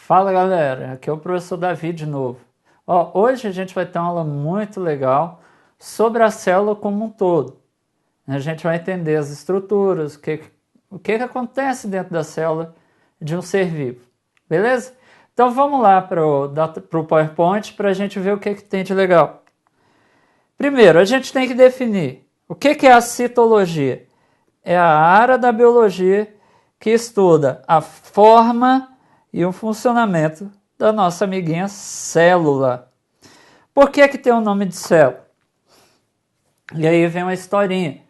Fala galera, aqui é o professor Davi de novo. Hoje a gente vai ter uma aula muito legal sobre a célula como um todo. A gente vai entender as estruturas, o que acontece dentro da célula de um ser vivo, beleza? Então vamos lá para o PowerPoint para a gente ver o que tem de legal. Primeiro, a gente tem que definir o que é a citologia. É a área da biologia que estuda a forma e o funcionamento da nossa amiguinha célula. Por que tem o nome de célula? E aí vem uma historinha,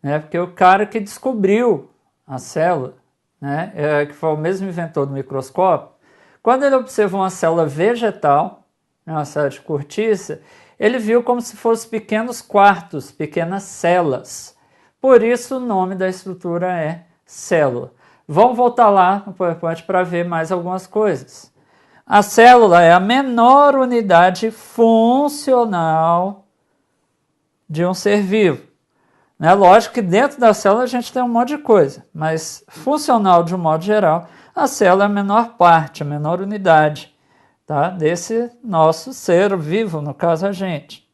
né? Porque o cara que descobriu a célula, né, que foi o mesmo inventor do microscópio, quando ele observou uma célula vegetal, uma célula de cortiça, ele viu como se fossem pequenos quartos, pequenas células. Por isso o nome da estrutura é célula. Vamos voltar lá no PowerPoint para ver mais algumas coisas. A célula é a menor unidade funcional de um ser vivo. Né? Lógico que dentro da célula a gente tem um monte de coisa, mas funcional de um modo geral, a célula é a menor parte, a menor unidade, tá? Desse nosso ser vivo, no caso a gente.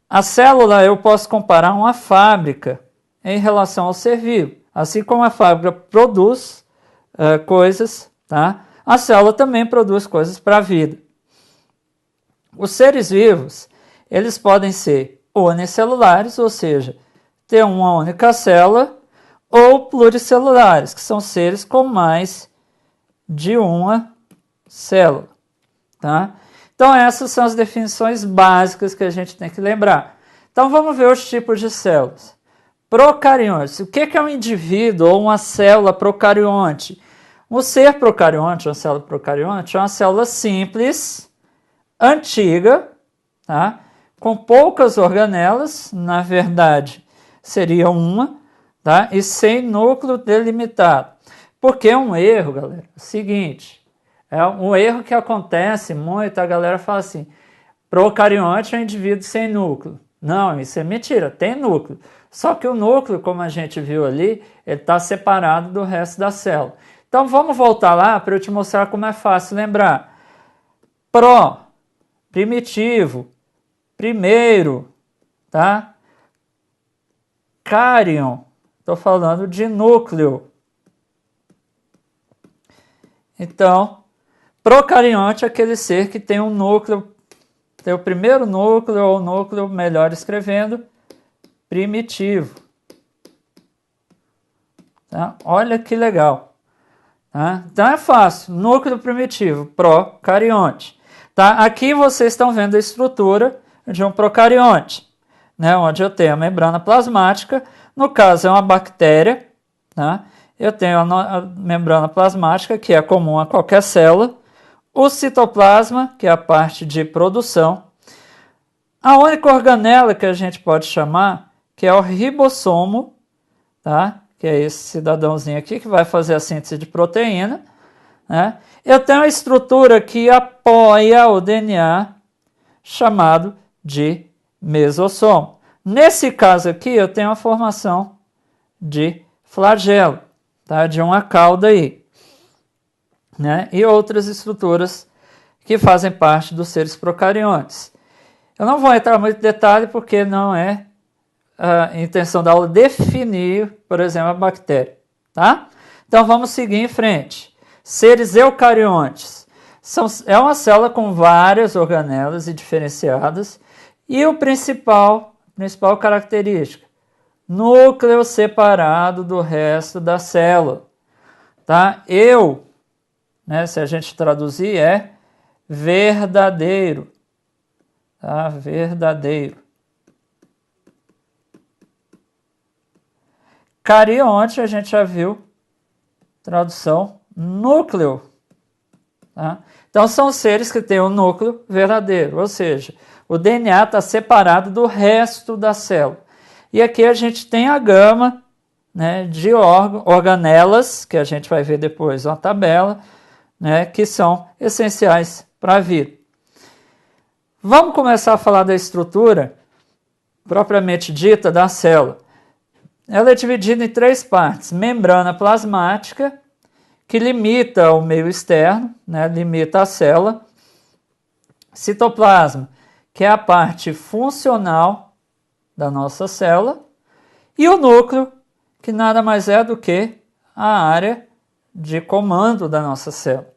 A célula eu posso comparar a uma fábrica em relação ao ser vivo. Assim como a fábrica produz coisas, tá? A célula também produz coisas para a vida. Os seres vivos, eles podem ser unicelulares, ou seja, ter uma única célula, ou pluricelulares, que são seres com mais de uma célula, tá? Então essas são as definições básicas que a gente tem que lembrar. Então vamos ver os tipos de células. Procariontes. O que é um indivíduo ou uma célula procarionte? Um ser procarionte, uma célula procarionte, é uma célula simples, antiga, tá? Com poucas organelas, na verdade seria uma, tá? E sem núcleo delimitado. Porque é um erro, galera, é o seguinte, é um erro que acontece muito, a galera fala assim, procarionte é um indivíduo sem núcleo. Não, isso é mentira, tem núcleo. Só que o núcleo, como a gente viu ali, ele está separado do resto da célula. Então vamos voltar lá para eu te mostrar como é fácil lembrar. Primitivo, primeiro, tá? Cárion, estou falando de núcleo. Então, procarionte é aquele ser que tem um núcleo, tem o primeiro núcleo ou núcleo, melhor escrevendo, primitivo. Tá? Olha que legal. Tá? Então é fácil. Núcleo primitivo, procarionte. Tá? Aqui vocês estão vendo a estrutura de um procarionte, né? Onde eu tenho a membrana plasmática. No caso é uma bactéria. Tá? Eu tenho a membrana plasmática, que é comum a qualquer célula. O citoplasma, que é a parte de produção. A única organela que a gente pode chamar, que é o ribossomo, tá? Que é esse cidadãozinho aqui que vai fazer a síntese de proteína. Né? Eu tenho uma estrutura que apoia o DNA, chamado de mesossomo. Nesse caso aqui, eu tenho a formação de flagelo, tá? De uma cauda aí. Né? E outras estruturas que fazem parte dos seres procariontes. Eu não vou entrar muito em detalhe porque não é a intenção da aula definir, por exemplo, a bactéria. Tá? Então vamos seguir em frente. Seres eucariontes. É uma célula com várias organelas e diferenciadas. E a principal característica, núcleo separado do resto da célula. Tá? Né, se a gente traduzir, é verdadeiro. Tá? Verdadeiro. Carionte, a gente já viu, tradução, núcleo. Tá? Então, são seres que têm um núcleo verdadeiro, ou seja, o DNA está separado do resto da célula. E aqui a gente tem a gama, né, de organelas, que a gente vai ver depois na tabela, né, que são essenciais para a vida. Vamos começar a falar da estrutura propriamente dita da célula. Ela é dividida em três partes: membrana plasmática, que limita o meio externo, né, limita a célula. Citoplasma, que é a parte funcional da nossa célula. E o núcleo, que nada mais é do que a área de comando da nossa célula.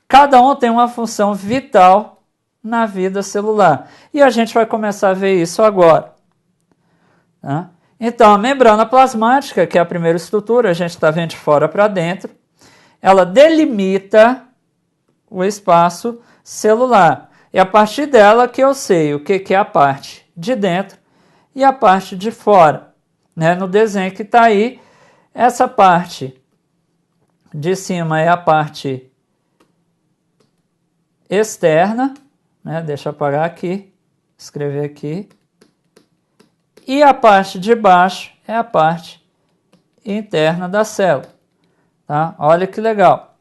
Cada um tem uma função vital na vida celular. E a gente vai começar a ver isso agora. Tá? Então, a membrana plasmática, que é a primeira estrutura, a gente está vendo de fora para dentro, ela delimita o espaço celular. É a partir dela que eu sei o que é a parte de dentro e a parte de fora. Né? No desenho que está aí, essa parte de cima é a parte externa, né? Deixa eu apagar aqui, escrever aqui. E a parte de baixo é a parte interna da célula. Tá? Olha que legal.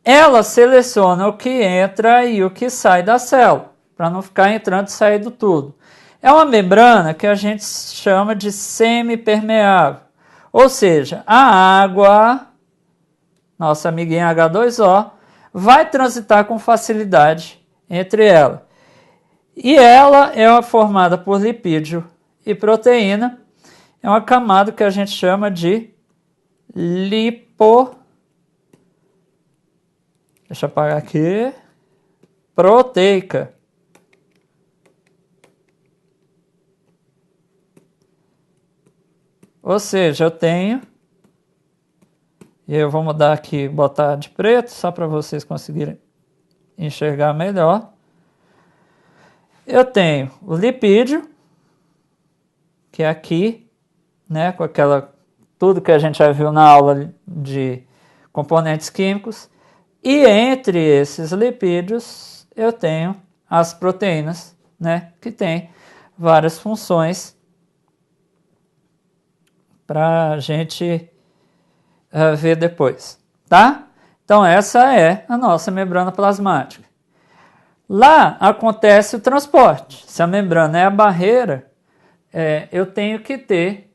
Ela seleciona o que entra e o que sai da célula, para não ficar entrando e saindo tudo. É uma membrana que a gente chama de semipermeável. Ou seja, a água, nossa amiguinha H2O, vai transitar com facilidade entre ela. E ela é formada por lipídio e proteína. É uma camada que a gente chama de deixa eu apagar aqui, proteica. Ou seja, eu tenho, e eu vou mudar aqui, botar de preto, só para vocês conseguirem enxergar melhor. Eu tenho o lipídio, que é aqui, né, com tudo que a gente já viu na aula de componentes químicos. E entre esses lipídios, eu tenho as proteínas, né, que têm várias funções para a gente ver depois, tá? Então, essa é a nossa membrana plasmática. Lá acontece o transporte. Se a membrana é a barreira, eu tenho que ter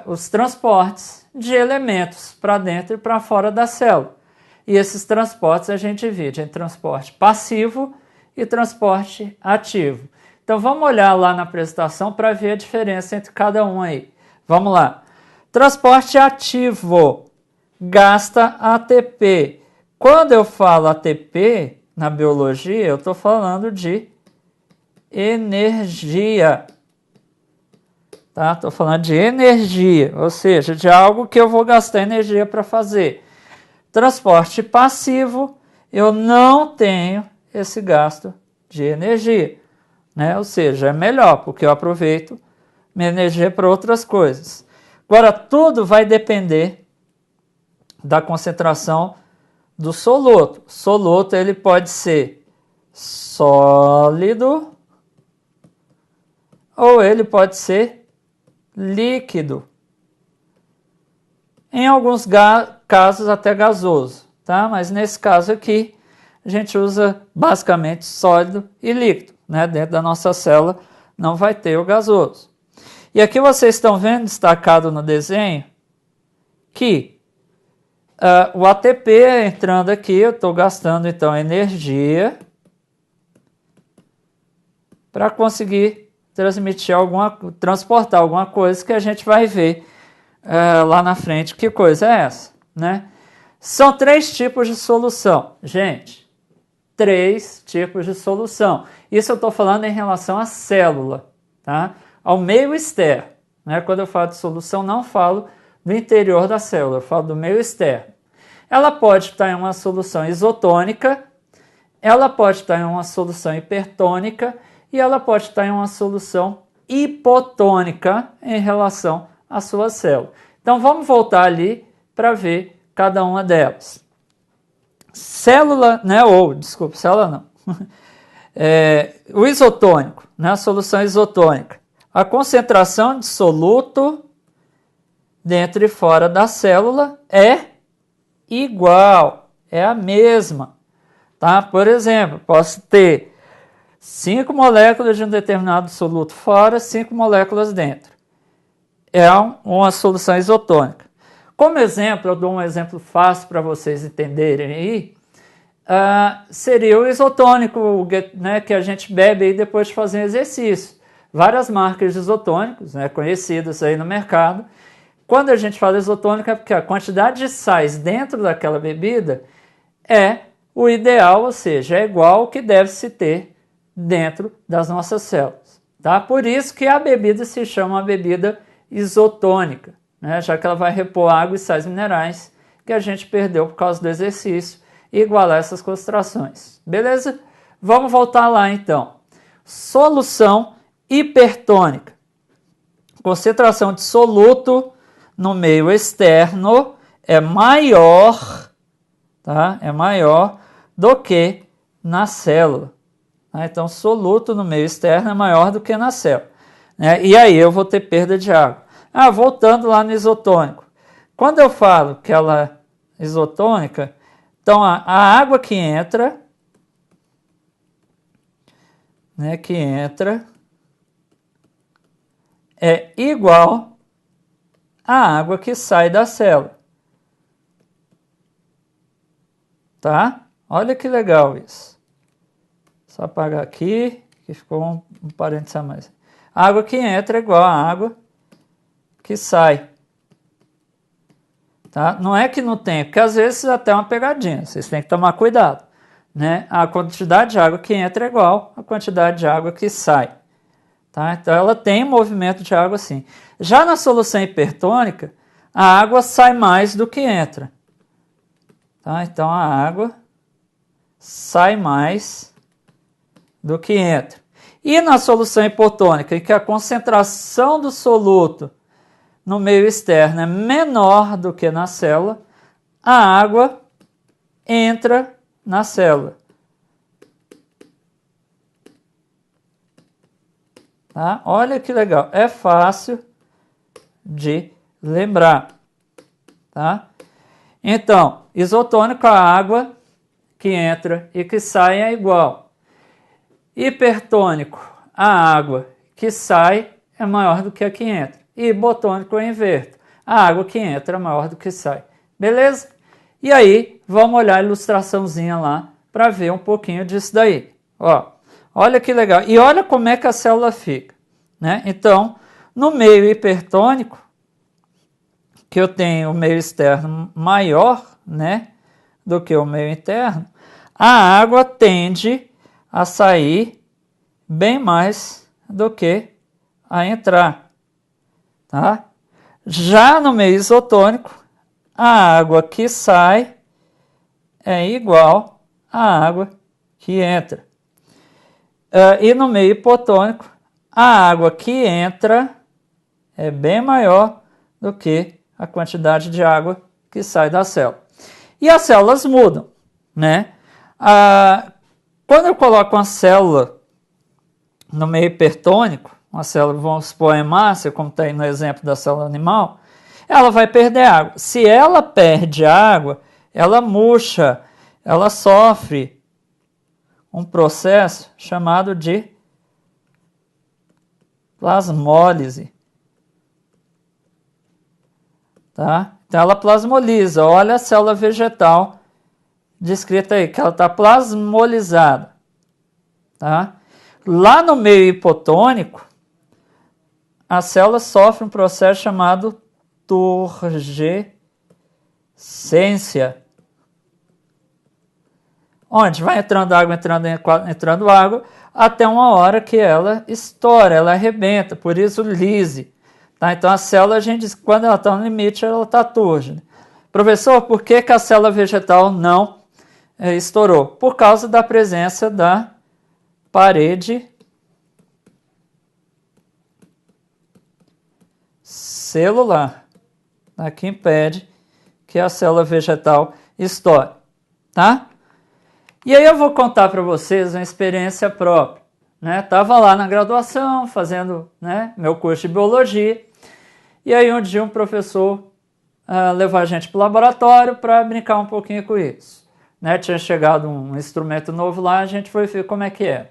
os transportes de elementos para dentro e para fora da célula. E esses transportes a gente divide em transporte passivo e transporte ativo. Então vamos olhar lá na apresentação para ver a diferença entre cada um aí. Vamos lá. Transporte ativo gasta ATP. Quando eu falo ATP na biologia, eu estou falando de energia. Tá? Estou falando de energia, ou seja, de algo que eu vou gastar energia para fazer. Transporte passivo, eu não tenho esse gasto de energia, né? Ou seja, é melhor, porque eu aproveito minha energia para outras coisas. Agora, tudo vai depender da concentração do soluto. O soluto ele pode ser sólido ou ele pode ser líquido. Em alguns casos até gasoso, tá? Mas nesse caso aqui a gente usa basicamente sólido e líquido, né? Dentro da nossa célula não vai ter o gasoso. E aqui vocês estão vendo destacado no desenho que o ATP entrando aqui, eu estou gastando então energia para conseguir transportar alguma coisa que a gente vai ver lá na frente. Que coisa é essa, né? São 3 tipos de solução, gente. 3 tipos de solução. Isso eu estou falando em relação à célula, tá? Ao meio externo, né? Quando eu falo de solução, não falo do interior da célula, eu falo do meio externo. Ela pode estar em uma solução isotônica, ela pode estar em uma solução hipertônica e ela pode estar em uma solução hipotônica em relação à sua célula. Então vamos voltar ali para ver cada uma delas. Célula, né? Célula não. O isotônico, né? A solução isotônica. A concentração de soluto dentro e fora da célula é igual, é a mesma. Tá? Por exemplo, posso ter 5 moléculas de um determinado soluto fora, 5 moléculas dentro. É uma solução isotônica. Como exemplo, eu dou um exemplo fácil para vocês entenderem aí, seria o isotônico, né, que a gente bebe aí depois de fazer exercício. Várias marcas de isotônicos, né, conhecidas aí no mercado. Quando a gente fala isotônico é porque a quantidade de sais dentro daquela bebida é o ideal, ou seja, é igual ao que deve se ter dentro das nossas células. Tá? Por isso que a bebida se chama uma bebida isotônica, né? Já que ela vai repor água e sais minerais que a gente perdeu por causa do exercício e igualar essas concentrações. Beleza? Vamos voltar lá então. Solução hipertônica. Concentração de soluto no meio externo é maior, tá? É maior do que na célula. Tá? Então, soluto no meio externo é maior do que na célula. Né? E aí eu vou ter perda de água. Voltando lá no isotônico. Quando eu falo que ela é isotônica, então a água que entra, né, é igual à água que sai da célula. Tá? Olha que legal isso. Só apagar aqui, que ficou um parênteses a mais. A água que entra é igual à água que sai. Tá? Não é que não tem, porque às vezes até é uma pegadinha, vocês têm que tomar cuidado. Né? A quantidade de água que entra é igual à quantidade de água que sai. Tá? Então ela tem movimento de água sim. Já na solução hipertônica, a água sai mais do que entra. Tá? Então a água sai mais do que entra. E na solução hipotônica, em que a concentração do soluto no meio externo é menor do que na célula, a água entra na célula. Tá? Olha que legal, é fácil de lembrar. Tá? Então, isotônico, a água que entra e que sai é igual. Hipertônico, a água que sai é maior do que a que entra. E hipotônico, eu inverto. A água que entra é maior do que sai. Beleza? E aí, vamos olhar a ilustraçãozinha lá para ver um pouquinho disso daí. Ó, olha que legal. E olha como é que a célula fica. Né? Então, no meio hipertônico, que eu tenho o meio externo maior, né, do que o meio interno, a água tende a sair bem mais do que a entrar. Tá? Já no meio isotônico, a água que sai é igual à água que entra. E no meio hipotônico, a água que entra é bem maior do que a quantidade de água que sai da célula. E as células mudam, né? Quando eu coloco uma célula no meio hipertônico, uma célula, vamos supor, hemácia, como está aí no exemplo da célula animal, ela vai perder água. Se ela perde água, ela murcha, ela sofre um processo chamado de plasmólise. Tá? Então ela plasmoliza. Olha a célula vegetal descrita aí, que ela está plasmolizada. Tá? Lá no meio hipotônico, a célula sofre um processo chamado turgescência, onde vai entrando água, entrando água, até uma hora que ela estoura, ela arrebenta, por isso lise. Tá? Então a célula, a gente diz que quando ela está no limite, ela está túrgida. Professor, por que a célula vegetal não estourou? Por causa da presença da parede celular, tá? Que impede que a célula vegetal estoure. Tá? E aí eu vou contar para vocês uma experiência própria. Estava lá na graduação, fazendo, né, meu curso de biologia, e aí um dia um professor levou a gente para o laboratório para brincar um pouquinho com isso. Tinha chegado um instrumento novo lá, a gente foi ver como é que era.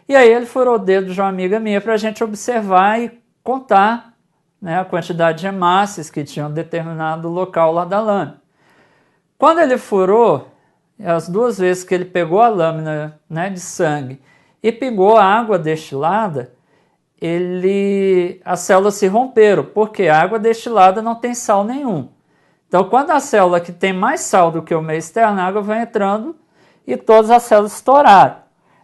E aí ele furou o dedo de uma amiga minha para a gente observar e contar né, a quantidade de hemácias que tinha um determinado local lá da lâmina. Quando ele furou, as 2 vezes que ele pegou a lâmina, né, de sangue e pegou a água destilada, as células se romperam, porque a água destilada não tem sal nenhum. Então, quando a célula que tem mais sal do que o meio externo, a água vai entrando e todas as células estouraram,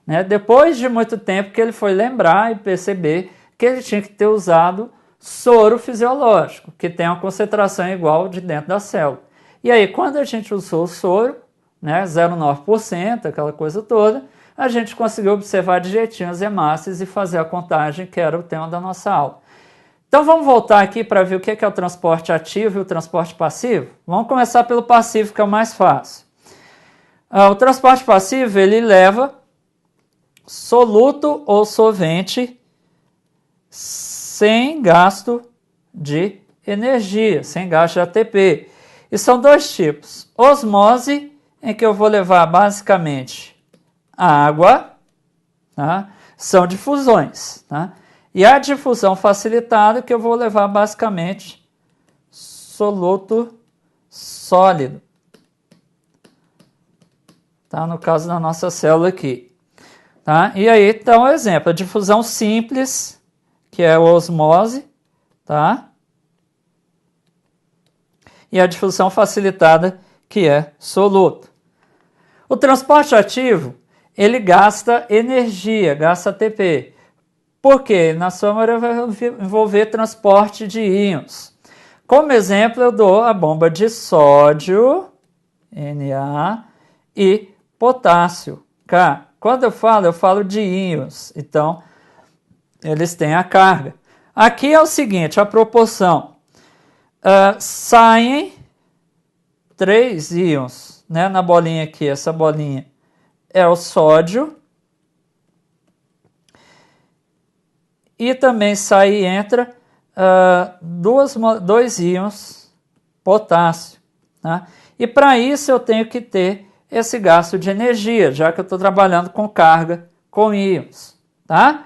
né? Depois de muito tempo que ele foi lembrar e perceber que ele tinha que ter usado soro fisiológico, que tem uma concentração igual de dentro da célula. E aí, quando a gente usou o soro, né, 0,9%, aquela coisa toda, a gente conseguiu observar direitinho as hemácias e fazer a contagem, que era o tema da nossa aula. Então vamos voltar aqui para ver o que é o transporte ativo e o transporte passivo. Vamos começar pelo passivo, que é o mais fácil. O transporte passivo, ele leva soluto ou solvente sem gasto de energia, sem gasto de ATP. E são 2 tipos. Osmose, em que eu vou levar basicamente a água, tá? São difusões, tá? E a difusão facilitada, que eu vou levar basicamente soluto sólido, tá? No caso da nossa célula aqui, tá? E aí, então, exemplo, a difusão simples, que é a osmose, tá? E a difusão facilitada, que é soluto. O transporte ativo, ele gasta energia, gasta ATP. Por quê? Na sua maioria vai envolver transporte de íons. Como exemplo, eu dou a bomba de sódio, Na, e potássio, K. Quando eu falo de íons. Então, eles têm a carga. Aqui é o seguinte, a proporção. Saem 3 íons, né, na bolinha aqui, essa bolinha é o sódio. E também sai e entra 2 íons potássio. Tá? E para isso eu tenho que ter esse gasto de energia, já que eu estou trabalhando com carga com íons. Tá?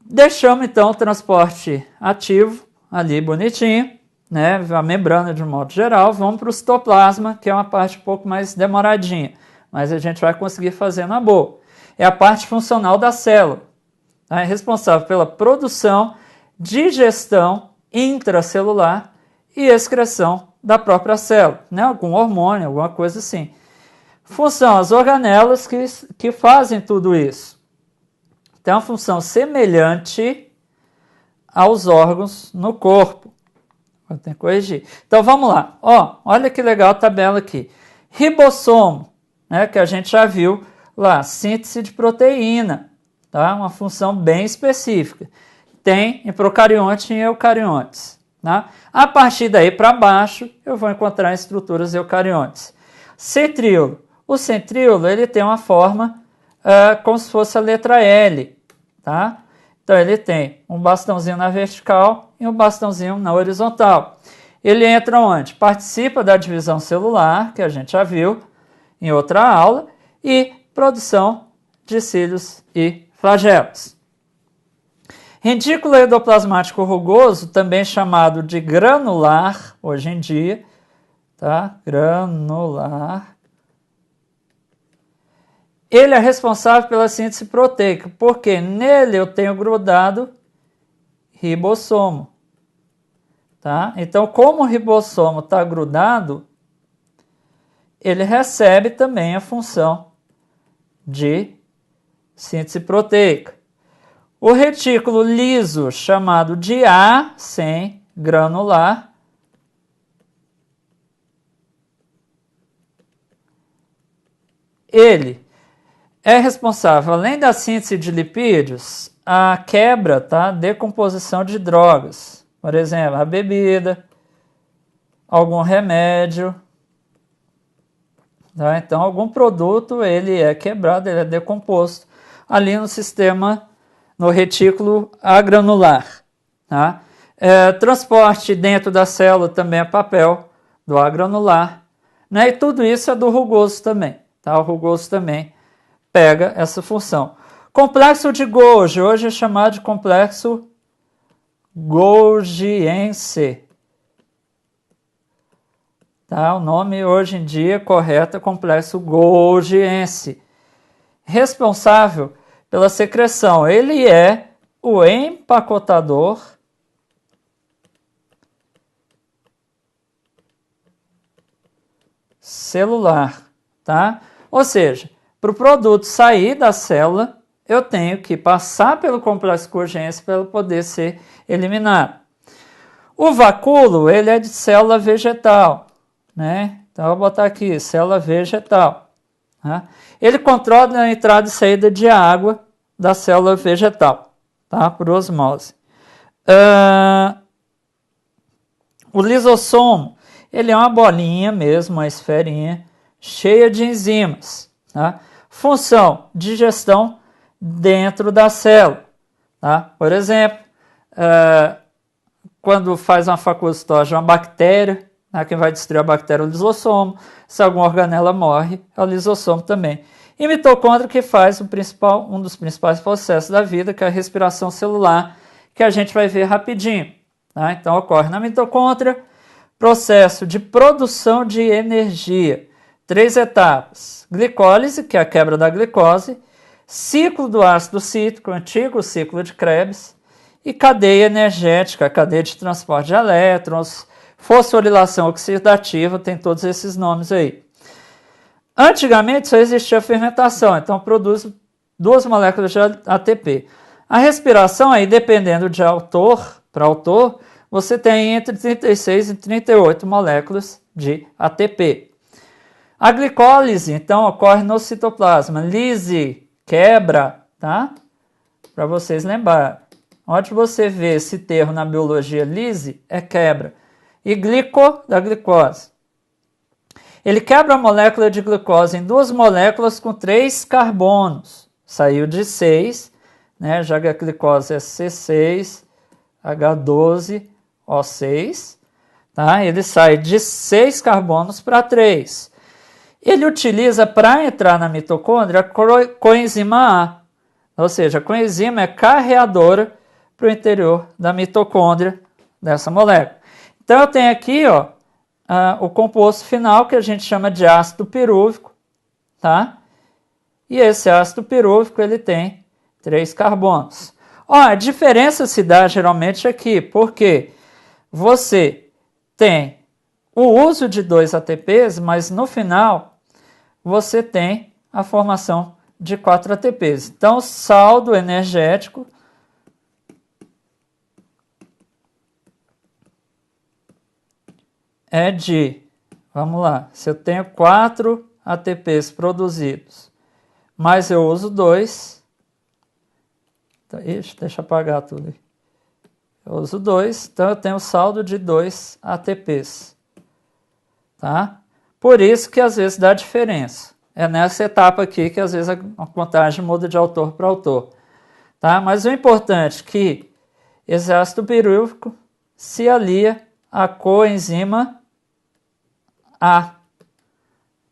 Deixamos então o transporte ativo ali bonitinho, né? A membrana de um modo geral. Vamos para o citoplasma, que é uma parte um pouco mais demoradinha, mas a gente vai conseguir fazer na boa. É a parte funcional da célula. É responsável pela produção, digestão intracelular e excreção da própria célula, né? Algum hormônio, alguma coisa assim. Função, as organelas que fazem tudo isso. Tem uma função semelhante aos órgãos no corpo. Eu tenho que corrigir. Então vamos lá. Olha que legal a tabela aqui. Ribossomo, né, que a gente já viu lá, síntese de proteína. Tá? Uma função bem específica. Tem em procariontes e em eucariontes. Tá? A partir daí para baixo, eu vou encontrar estruturas eucariontes. Centríolo. O centríolo ele tem uma forma como se fosse a letra L. Tá? Então ele tem um bastãozinho na vertical e um bastãozinho na horizontal. Ele entra onde? Participa da divisão celular, que a gente já viu em outra aula, e produção de cílios e flagelos. Retículo endoplasmático rugoso, também chamado de granular, hoje em dia, tá? Granular. Ele é responsável pela síntese proteica, porque nele eu tenho grudado ribossomo. Tá? Então, como o ribossomo está grudado, ele recebe também a função de síntese proteica. O retículo liso, chamado de A, sem granular, ele é responsável, além da síntese de lipídios, a quebra, tá? Decomposição de drogas. Por exemplo, a bebida, algum remédio. Tá? Então, algum produto ele é quebrado, ele é decomposto ali no sistema, no retículo agranular. Tá? Transporte dentro da célula também é papel do agranular. Né? E tudo isso é do rugoso também. Tá? O rugoso também pega essa função. Complexo de Golgi, hoje é chamado de complexo golgiense. Tá? O nome hoje em dia correto é complexo golgiense. Responsável pela secreção. Ele é o empacotador celular, tá? Ou seja, para o produto sair da célula, eu tenho que passar pelo complexo golgiense para ele poder ser eliminado. O vacúolo, ele é de célula vegetal, né? Então, eu vou botar aqui, célula vegetal. Tá? Ele controla a entrada e saída de água da célula vegetal, tá? Por osmose. O lisossomo, ele é uma bolinha mesmo, uma esferinha, cheia de enzimas. Tá? Função, digestão dentro da célula. Tá? Por exemplo, quando faz uma fagocitose de uma bactéria, né, quem vai destruir a bactéria é o lisossomo. Se alguma organela morre, é o lisossomo também. E mitocôndria que faz um dos principais processos da vida, que é a respiração celular, que a gente vai ver rapidinho. Tá? Então, ocorre na mitocôndria, processo de produção de energia. 3 etapas. Glicólise, que é a quebra da glicose, ciclo do ácido cítrico, antigo ciclo de Krebs, e cadeia energética, a cadeia de transporte de elétrons, fosforilação oxidativa, tem todos esses nomes aí. Antigamente só existia fermentação, então produz 2 moléculas de ATP. A respiração, aí, dependendo de autor para autor, você tem entre 36 e 38 moléculas de ATP. A glicólise, então, ocorre no citoplasma. Lise, quebra, tá? Para vocês lembrarem. Onde você vê esse termo na biologia, lise, é quebra. E glico, da glicose. Ele quebra a molécula de glicose em 2 moléculas com 3 carbonos. Saiu de 6, né? Já que a glicose é C6H12O6. Tá? Ele sai de 6 carbonos para 3. Ele utiliza para entrar na mitocôndria a coenzima A. Ou seja, a coenzima é carreadora para o interior da mitocôndria dessa molécula. Então eu tenho aqui o composto final que a gente chama de ácido pirúvico, tá? E esse ácido pirúvico ele tem 3 carbonos. A diferença se dá geralmente aqui, porque você tem o uso de 2 ATPs, mas no final você tem a formação de 4 ATPs. Então, o saldo energético é de, vamos lá, se eu tenho 4 ATPs produzidos, mas eu uso 2, então, deixa eu apagar tudo aí. Eu uso 2, então eu tenho saldo de 2 ATPs. Tá? Por isso que às vezes dá diferença. É nessa etapa aqui que às vezes a contagem muda de autor para autor. Tá? Mas o importante é que esse ácido pirúvico se alia à coenzima A.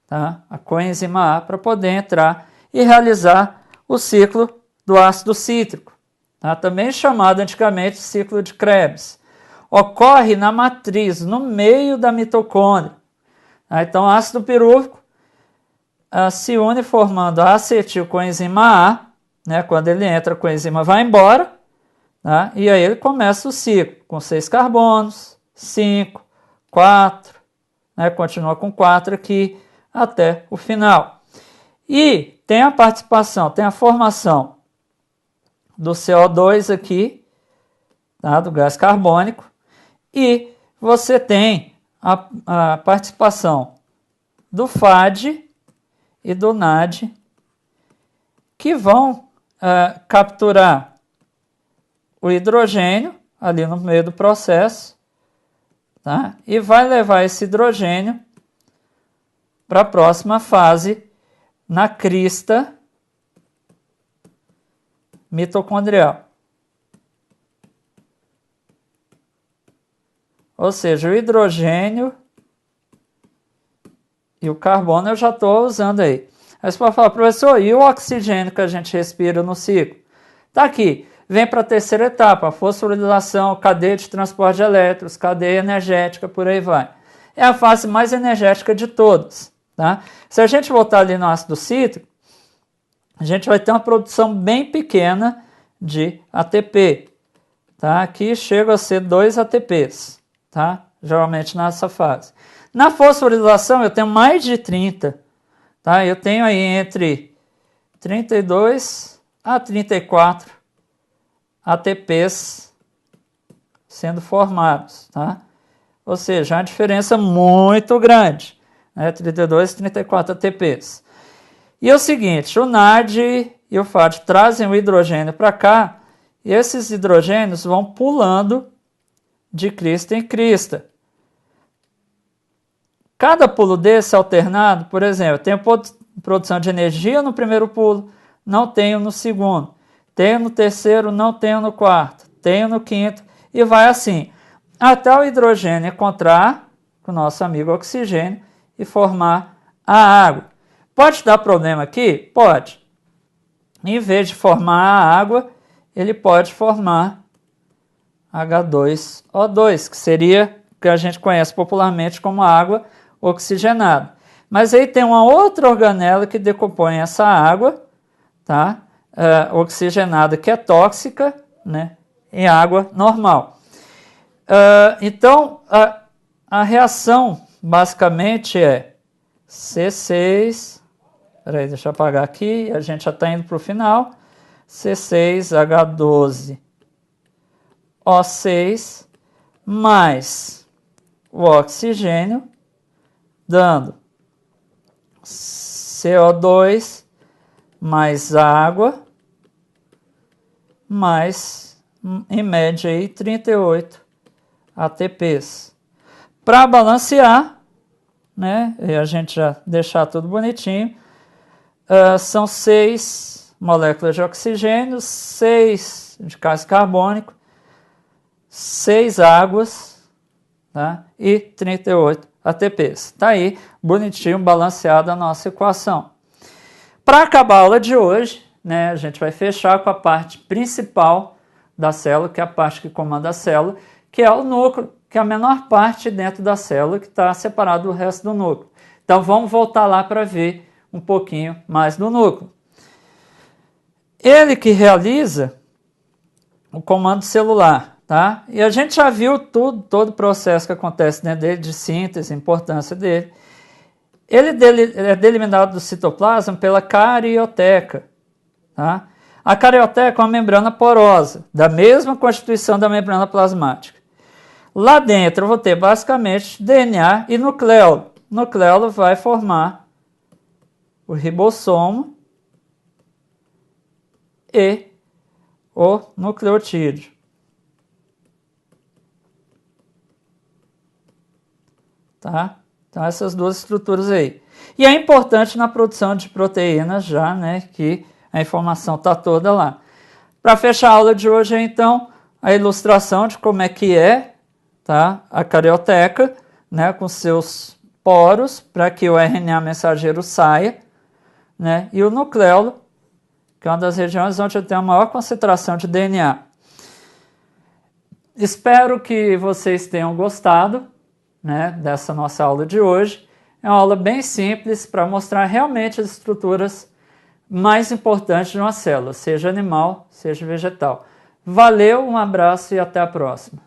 Tá? A coenzima A para poder entrar e realizar o ciclo do ácido cítrico. Tá? Também chamado antigamente ciclo de Krebs. Ocorre na matriz, no meio da mitocôndria. Tá? Então, o ácido pirúvico se une formando a acetilcoenzima A, né? Quando ele entra, a coenzima vai embora, tá? E aí ele começa o ciclo com 6 carbonos, 5, 4, né? Continua com 4 aqui até o final. E tem a participação, tem a formação do CO2 aqui, tá? Do gás carbônico, e você tem a participação do FAD e do NAD, que vão capturar o hidrogênio ali no meio do processo, tá? E vai levar esse hidrogênio para a próxima fase na crista mitocondrial. Ou seja, o hidrogênio e o carbono eu já estou usando aí. Aí você pode falar, professor, e o oxigênio que a gente respira no ciclo? Está aqui. vem para a terceira etapa, a fosforilação, cadeia de transporte de elétrons, cadeia energética, por aí vai. É a fase mais energética de todas. Tá? Se a gente voltar ali no ácido cítrico, a gente vai ter uma produção bem pequena de ATP, tá? Aqui chega a ser 2 ATPs, tá? Geralmente nessa fase. Na fosforilação eu tenho mais de 30, tá? Eu tenho aí entre 32 a 34 ATPs sendo formados, tá? Ou seja, uma diferença muito grande, né? 32 e 34 ATPs. E é o seguinte, o NAD e o FAD trazem o hidrogênio para cá, e esses hidrogênios vão pulando de crista em crista. Cada pulo desse alternado, por exemplo, eu tenho produção de energia no primeiro pulo, não tenho no segundo. Tenho no terceiro, não tenho no quarto. Tenho no quinto, e vai assim, até o hidrogênio encontrar com o nosso amigo oxigênio e formar a água. Pode dar problema aqui? Pode. Em vez de formar a água, ele pode formar H2O2, que seria o que a gente conhece popularmente como água oxigenada. Mas aí tem uma outra organela que decompõe essa água, tá? Oxigenada, que é tóxica, né? Em água normal. Então, a reação basicamente é C6... Peraí, deixa eu apagar aqui, a gente já está indo para o final. C6H12O6 mais o oxigênio, dando CO2 mais água, mais, em média, aí, 38 ATPs. Para balancear, né, e a gente já deixar tudo bonitinho, são 6 moléculas de oxigênio, 6 de gás carbônico, 6 águas, tá? E 38 ATPs. Está aí, bonitinho, balanceada a nossa equação. Para acabar a aula de hoje, né, a gente vai fechar com a parte principal da célula, que é a parte que comanda a célula, que é o núcleo, que é a menor parte dentro da célula, que está separado do resto do núcleo. Então vamos voltar lá para ver um pouquinho mais do núcleo. Ele que realiza o comando celular, tá? E a gente já viu todo o processo que acontece dentro dele, de síntese, a importância dele. Ele é delimitado do citoplasma pela carioteca, tá? A carioteca é uma membrana porosa, da mesma constituição da membrana plasmática. Lá dentro eu vou ter basicamente DNA e nucleolo. O nucleolo vai formar o ribossomo e o nucleotídeo. Tá? Então essas duas estruturas aí. E é importante na produção de proteínas já, né, que a informação está toda lá. Para fechar a aula de hoje, então, a ilustração de como é que é, tá, a carioteca, né, com seus poros, para que o RNA mensageiro saia, né, e o nucleolo, que é uma das regiões onde tem a maior concentração de DNA. Espero que vocês tenham gostado, né, dessa nossa aula de hoje. É uma aula bem simples para mostrar realmente as estruturas mais importantes de uma célula, seja animal, seja vegetal. Valeu, um abraço e até a próxima.